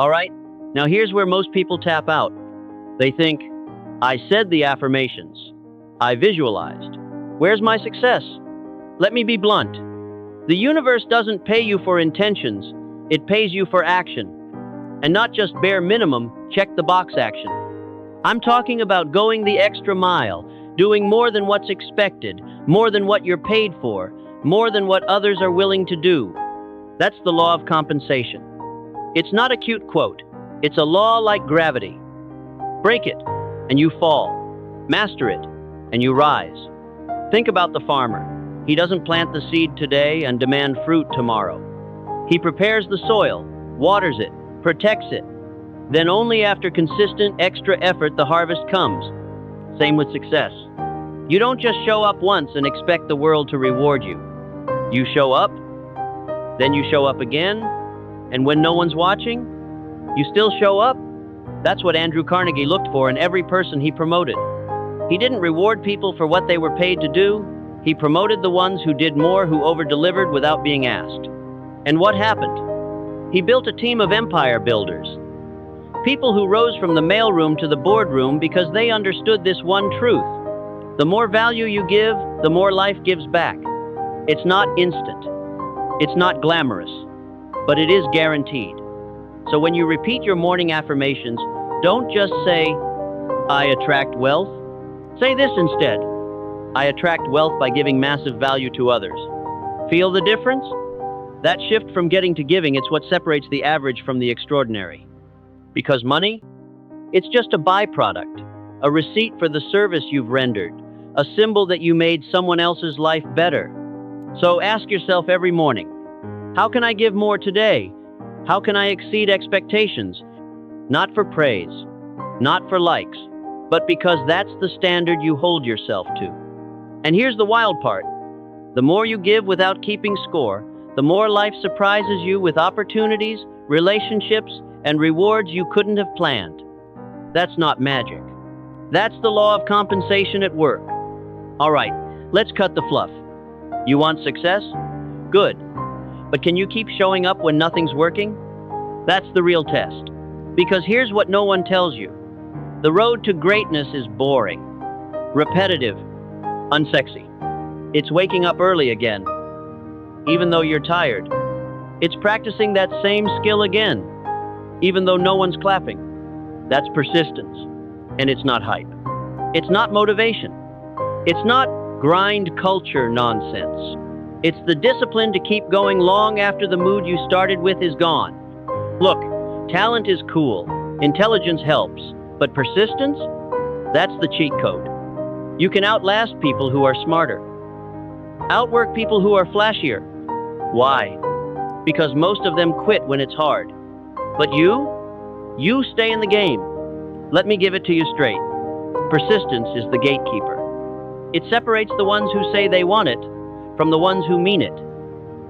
All right? Now here's where most people tap out. They think, I said the affirmations. I visualized. Where's my success? Let me be blunt. The universe doesn't pay you for intentions, it pays you for action. And not just bare minimum, check the box action. I'm talking about going the extra mile, doing more than what's expected, more than what you're paid for, more than what others are willing to do. That's the law of compensation. It's not a cute quote. It's a law like gravity. Break it, and you fall. Master it, and you rise. Think about the farmer. He doesn't plant the seed today and demand fruit tomorrow. He prepares the soil, waters it, protects it. Then only after consistent extra effort the harvest comes. Same with success. You don't just show up once and expect the world to reward you. You show up, then you show up again, and when no one's watching, you still show up. That's what Andrew Carnegie looked for in every person he promoted. He didn't reward people for what they were paid to do. He promoted the ones who did more, who over-delivered without being asked. And what happened? He built a team of empire builders. People who rose from the mailroom to the boardroom because they understood this one truth. The more value you give, the more life gives back. It's not instant. It's not glamorous, but it is guaranteed. So when you repeat your morning affirmations, don't just say, I attract wealth. Say this instead. I attract wealth by giving massive value to others. Feel the difference? That shift from getting to giving, it's what separates the average from the extraordinary. Because money? It's just a byproduct, a receipt for the service you've rendered, a symbol that you made someone else's life better. So ask yourself every morning, how can I give more today? How can I exceed expectations? Not for praise, not for likes, but because that's the standard you hold yourself to. And here's the wild part. The more you give without keeping score, the more life surprises you with opportunities, relationships, and rewards you couldn't have planned. That's not magic. That's the law of compensation at work. All right, let's cut the fluff. You want success? Good. But can you keep showing up when nothing's working? That's the real test. Because here's what no one tells you. The road to greatness is boring, repetitive, unsexy. It's waking up early again, even though you're tired. It's practicing that same skill again, even though no one's clapping. That's persistence, and it's not hype. It's not motivation. It's not grind culture nonsense. It's the discipline to keep going long after the mood you started with is gone. Look, talent is cool, intelligence helps, but persistence? That's the cheat code. You can outlast people who are smarter, outwork people who are flashier. Why? Because most of them quit when it's hard. But you stay in the game. Let me give it to you straight. Persistence is the gatekeeper. It separates the ones who say they want it from the ones who mean it.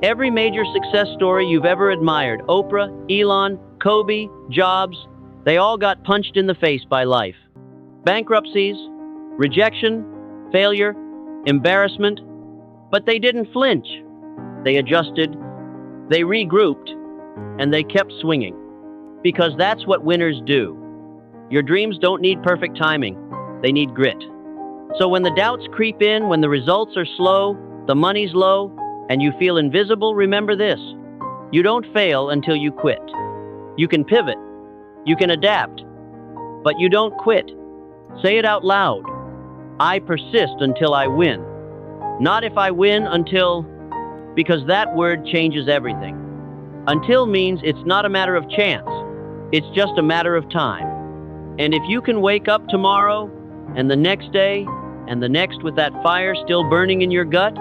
Every major success story you've ever admired, Oprah, Elon, Kobe, Jobs, they all got punched in the face by life. Bankruptcies, rejection, failure, embarrassment, but they didn't flinch. They adjusted, they regrouped, and they kept swinging. Because that's what winners do. Your dreams don't need perfect timing, they need grit. So when the doubts creep in, when the results are slow, the money's low, and you feel invisible, remember this. You don't fail until you quit. You can pivot, you can adapt, but you don't quit. Say it out loud. I persist until I win. Not if I win until, because that word changes everything. Until means it's not a matter of chance. It's just a matter of time. And if you can wake up tomorrow, and the next day, and the next with that fire still burning in your gut,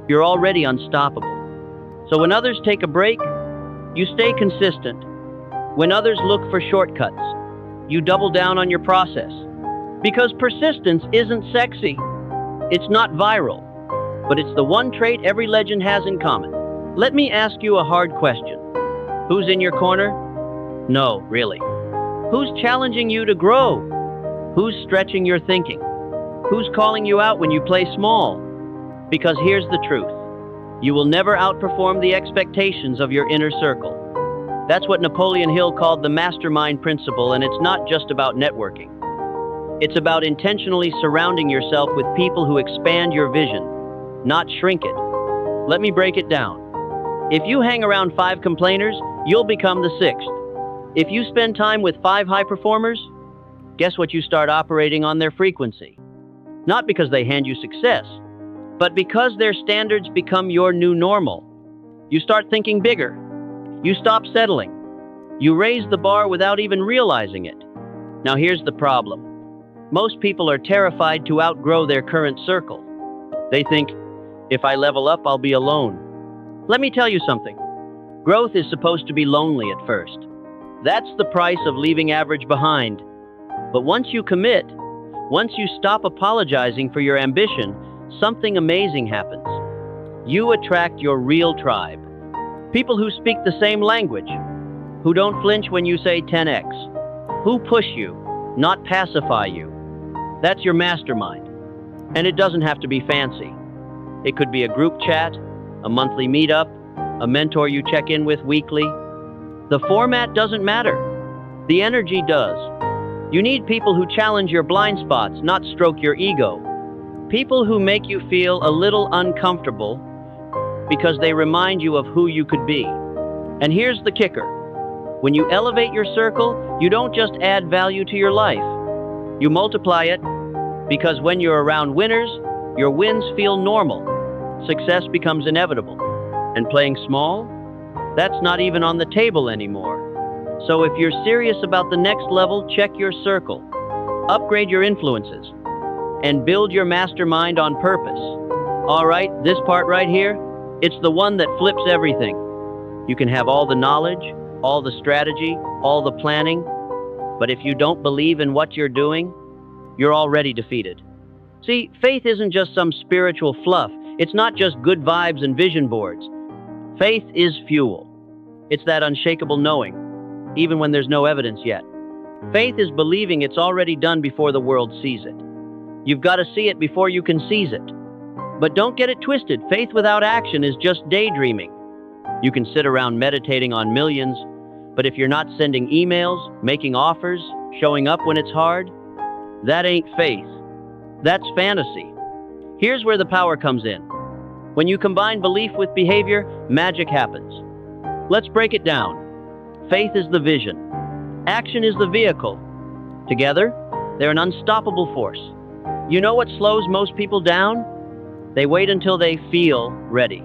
you're already unstoppable. So when others take a break, you stay consistent. When others look for shortcuts, you double down on your process. Because persistence isn't sexy. It's not viral. But it's the one trait every legend has in common. Let me ask you a hard question. Who's in your corner? No, really. Who's challenging you to grow? Who's stretching your thinking? Who's calling you out when you play small? Because here's the truth. You will never outperform the expectations of your inner circle. That's what Napoleon Hill called the mastermind principle, and it's not just about networking. It's about intentionally surrounding yourself with people who expand your vision, not shrink it. Let me break it down. If you hang around 5 complainers, you'll become the 6th. If you spend time with 5 high performers, guess what? You start operating on their frequency. Not because they hand you success, but because their standards become your new normal. You start thinking bigger. You stop settling. You raise the bar without even realizing it. Now here's the problem. Most people are terrified to outgrow their current circle. They think, if I level up, I'll be alone. Let me tell you something. Growth is supposed to be lonely at first. That's the price of leaving average behind. But once you commit, once you stop apologizing for your ambition, something amazing happens. You attract your real tribe. People who speak the same language, who don't flinch when you say 10x, who push you, not pacify you. That's your mastermind. And it doesn't have to be fancy. It could be a group chat, a monthly meetup, a mentor you check in with weekly. The format doesn't matter. The energy does. You need people who challenge your blind spots, not stroke your ego. People who make you feel a little uncomfortable because they remind you of who you could be. And here's the kicker. When you elevate your circle, you don't just add value to your life. You multiply it, because when you're around winners, your wins feel normal. Success becomes inevitable. And playing small? That's not even on the table anymore. So if you're serious about the next level, check your circle. Upgrade your influences. And build your mastermind on purpose. All right, this part right here, it's the one that flips everything. You can have all the knowledge, all the strategy, all the planning, but if you don't believe in what you're doing, you're already defeated. See, faith isn't just some spiritual fluff. It's not just good vibes and vision boards. Faith is fuel. It's that unshakable knowing, even when there's no evidence yet. Faith is believing it's already done before the world sees it. You've got to see it before you can seize it. But don't get it twisted. Faith without action is just daydreaming. You can sit around meditating on millions, but if you're not sending emails, making offers, showing up when it's hard, that ain't faith. That's fantasy. Here's where the power comes in. When you combine belief with behavior, magic happens. Let's break it down. Faith is the vision. Action is the vehicle. Together, they're an unstoppable force. You know what slows most people down? They wait until they feel ready.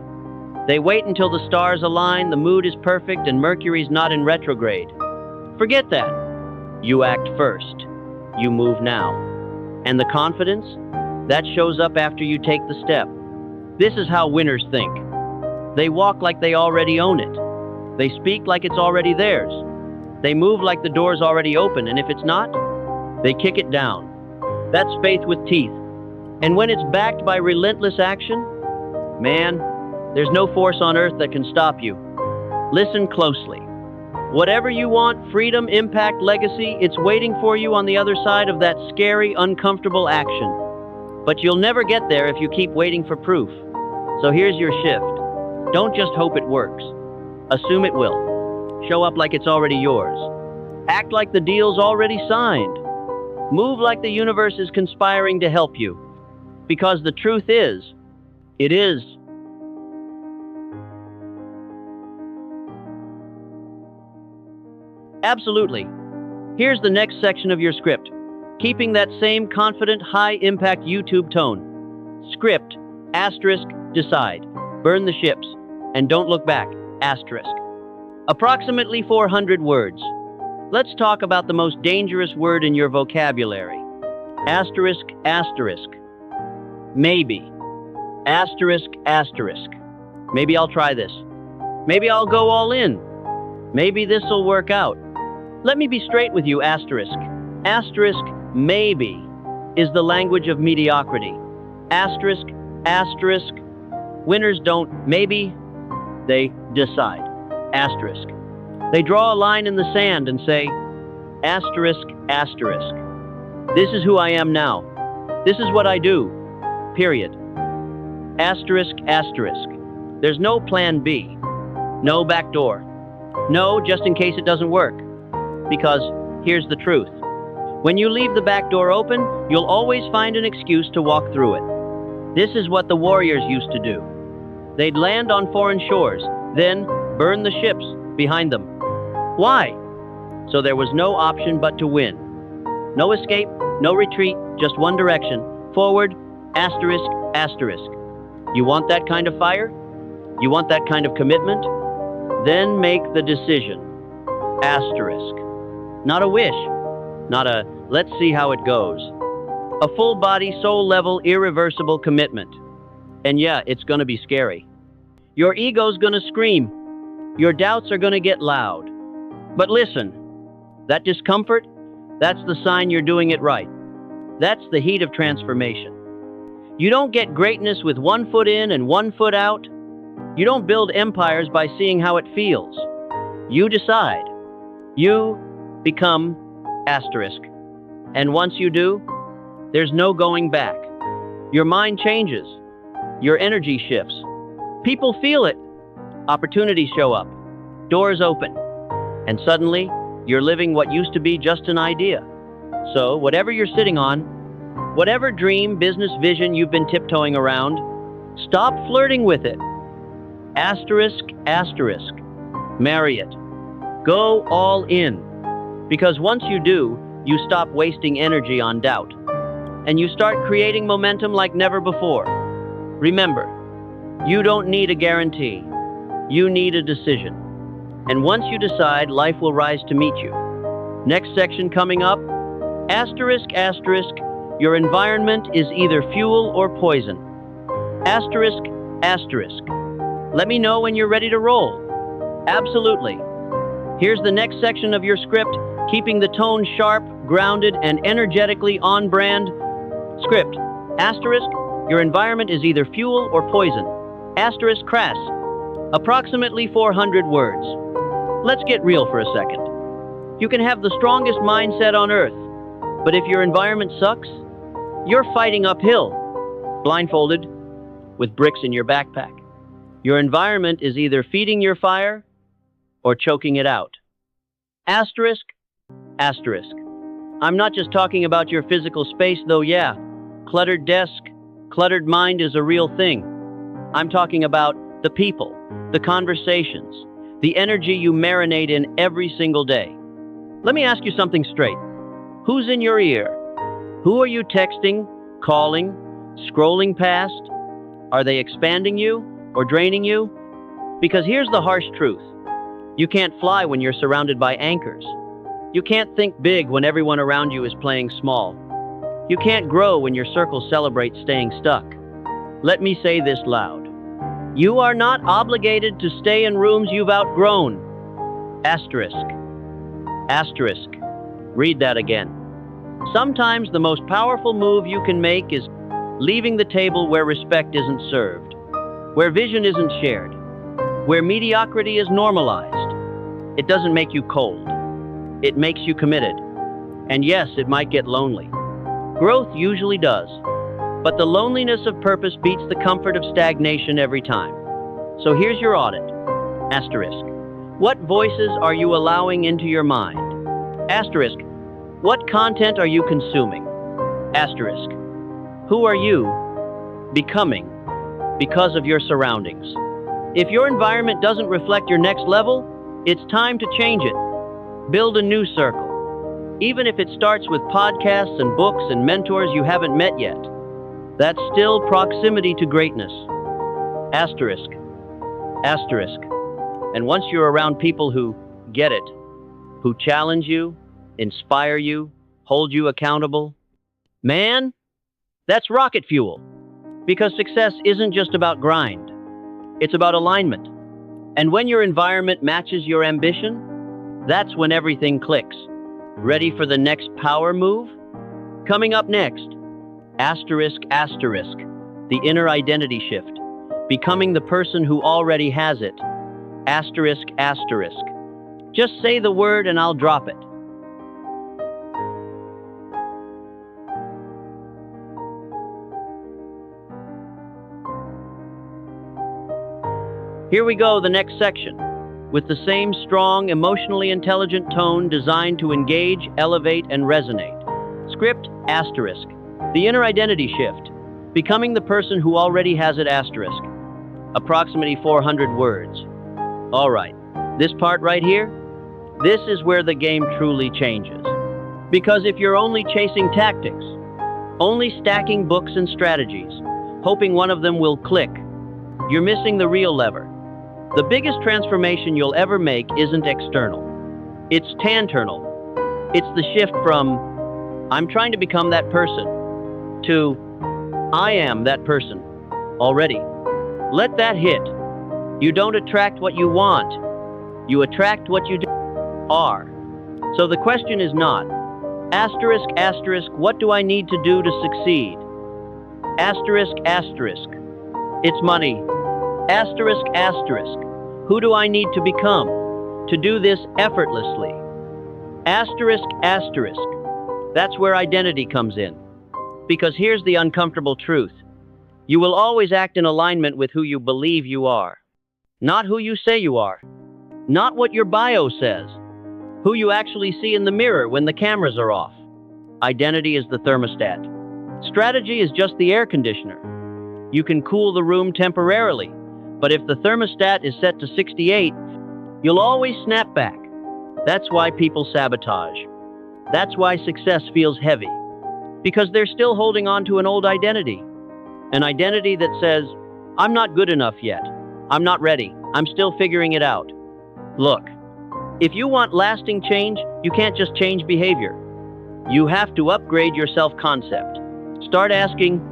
They wait until the stars align, the mood is perfect, and Mercury's not in retrograde. Forget that. You act first. You move now. And the confidence? That shows up after you take the step. This is how winners think. They walk like they already own it. They speak like it's already theirs. They move like the door's already open, and if it's not, they kick it down. That's faith with teeth. And when it's backed by relentless action, man, there's no force on earth that can stop you. Listen closely. Whatever you want, freedom, impact, legacy, it's waiting for you on the other side of that scary, uncomfortable action. But you'll never get there if you keep waiting for proof. So here's your shift. Don't just hope it works. Assume it will. Show up like it's already yours. Act like the deal's already signed. Move like the universe is conspiring to help you. Because the truth is, it is. Absolutely. Here's the next section of your script. Keeping that same confident, high-impact YouTube tone. Script, asterisk, decide. Burn the ships, and don't look back, asterisk. Approximately 400 words. Let's talk about the most dangerous word in your vocabulary. Asterisk, asterisk. Maybe. Asterisk, asterisk. Maybe I'll try this. Maybe I'll go all in. Maybe this'll work out. Let me be straight with you, asterisk. Asterisk, maybe, is the language of mediocrity. Asterisk, asterisk. Winners don't maybe, they decide. Asterisk. They draw a line in the sand and say, asterisk, asterisk. This is who I am now. This is what I do. Period. Asterisk, asterisk. There's no plan B. No back door. No, just in case it doesn't work. Because here's the truth. When you leave the back door open, you'll always find an excuse to walk through it. This is what the warriors used to do. They'd land on foreign shores, then burn the ships behind them. Why? So there was no option but to win. No escape, no retreat, just one direction. Forward, asterisk, asterisk. You want that kind of fire? You want that kind of commitment? Then make the decision. Asterisk. Not a wish. Not a, let's see how it goes. A full-body, soul-level, irreversible commitment. And yeah, it's gonna be scary. Your ego's gonna scream. Your doubts are gonna get loud. But listen, that discomfort, that's the sign you're doing it right. That's the heat of transformation. You don't get greatness with one foot in and one foot out. You don't build empires by seeing how it feels. You decide. You become asterisk. And once you do, there's no going back. Your mind changes. Your energy shifts. People feel it. Opportunities show up. Doors open. And suddenly, you're living what used to be just an idea. So, whatever you're sitting on, whatever dream, business, vision you've been tiptoeing around, stop flirting with it. Asterisk, asterisk. Marry it. Go all in. Because once you do, you stop wasting energy on doubt. And you start creating momentum like never before. Remember, you don't need a guarantee. You need a decision. And once you decide, life will rise to meet you. Next section coming up, asterisk, asterisk, your environment is either fuel or poison. Asterisk, asterisk. Let me know when you're ready to roll. Absolutely. Here's the next section of your script, keeping the tone sharp, grounded, and energetically on brand. Script, asterisk, your environment is either fuel or poison. Asterisk, crass. Approximately 400 words. Let's get real for a second. You can have the strongest mindset on earth, but if your environment sucks, you're fighting uphill, blindfolded, with bricks in your backpack. Your environment is either feeding your fire or choking it out. Asterisk, asterisk. I'm not just talking about your physical space, though, yeah. Cluttered desk, cluttered mind is a real thing. I'm talking about the people, the conversations, the energy you marinate in every single day. Let me ask you something straight. Who's in your ear? Who are you texting, calling, scrolling past? Are they expanding you or draining you? Because here's the harsh truth. You can't fly when you're surrounded by anchors. You can't think big when everyone around you is playing small. You can't grow when your circle celebrates staying stuck. Let me say this loud. You are not obligated to stay in rooms you've outgrown. Asterisk. Asterisk. Read that again. Sometimes the most powerful move you can make is leaving the table where respect isn't served, where vision isn't shared, where mediocrity is normalized. It doesn't make you cold. It makes you committed. And yes, it might get lonely. Growth usually does. But the loneliness of purpose beats the comfort of stagnation every time. So here's your audit. Asterisk. What voices are you allowing into your mind? Asterisk. What content are you consuming? Asterisk. Who are you becoming because of your surroundings? If your environment doesn't reflect your next level, it's time to change it. Build a new circle. Even if it starts with podcasts and books and mentors you haven't met yet. That's still proximity to greatness. Asterisk. Asterisk. And once you're around people who get it, who challenge you, inspire you, hold you accountable, man, that's rocket fuel. Because success isn't just about grind. It's about alignment. And when your environment matches your ambition, that's when everything clicks. Ready for the next power move? Coming up next, asterisk, asterisk, the inner identity shift, becoming the person who already has it. Asterisk, asterisk. Just say the word and I'll drop it. Here we go, the next section. with the same strong, emotionally intelligent tone designed to engage, elevate, and resonate. Script asterisk. The inner identity shift. Becoming the person who already has it asterisk. Approximately 400 words. All right, this part right here, this is where the game truly changes. Because if you're only chasing tactics, only stacking books and strategies, hoping one of them will click, you're missing the real lever. The biggest transformation you'll ever make isn't external. It's tanternal. It's the shift from, I'm trying to become that person, to, I am that person already. Let that hit. You don't attract what you want. You attract what you are. So the question is not, asterisk, asterisk, what do I need to do to succeed? Asterisk, asterisk. It's money. Asterisk, asterisk. Who do I need to become to do this effortlessly? Asterisk, asterisk. That's where identity comes in. Because here's the uncomfortable truth. You will always act in alignment with who you believe you are. Not who you say you are. Not what your bio says. Who you actually see in the mirror when the cameras are off. Identity is the thermostat. Strategy is just the air conditioner. You can cool the room temporarily, but if the thermostat is set to 68, you'll always snap back. That's why people sabotage. That's why success feels heavy. Because they're still holding on to an old identity. An identity that says, I'm not good enough yet. I'm not ready. I'm still figuring it out. Look, if you want lasting change, you can't just change behavior. You have to upgrade your self-concept. Start asking,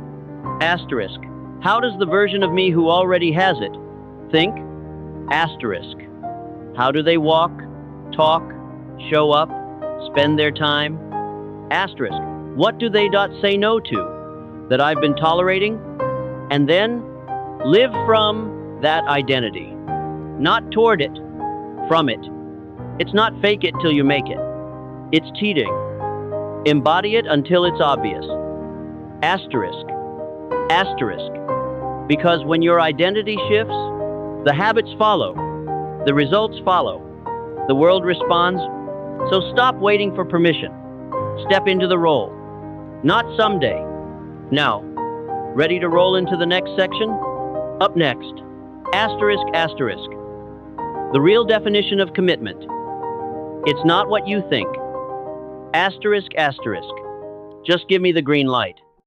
asterisk, how does the version of me who already has it think? Asterisk. How do they walk, talk, show up, spend their time? Asterisk. What do they say no to that I've been tolerating? And then live from that identity. Not toward it, from it. It's not fake it till you make it. It's teaching. Embody it until it's obvious. Asterisk. Asterisk. Because when your identity shifts, the habits follow. The results follow. The world responds. So stop waiting for permission. Step into the role. Not someday. Now. Ready to roll into the next section? Up next. Asterisk, asterisk. The real definition of commitment. It's not what you think. Asterisk, asterisk. Just give me the green light.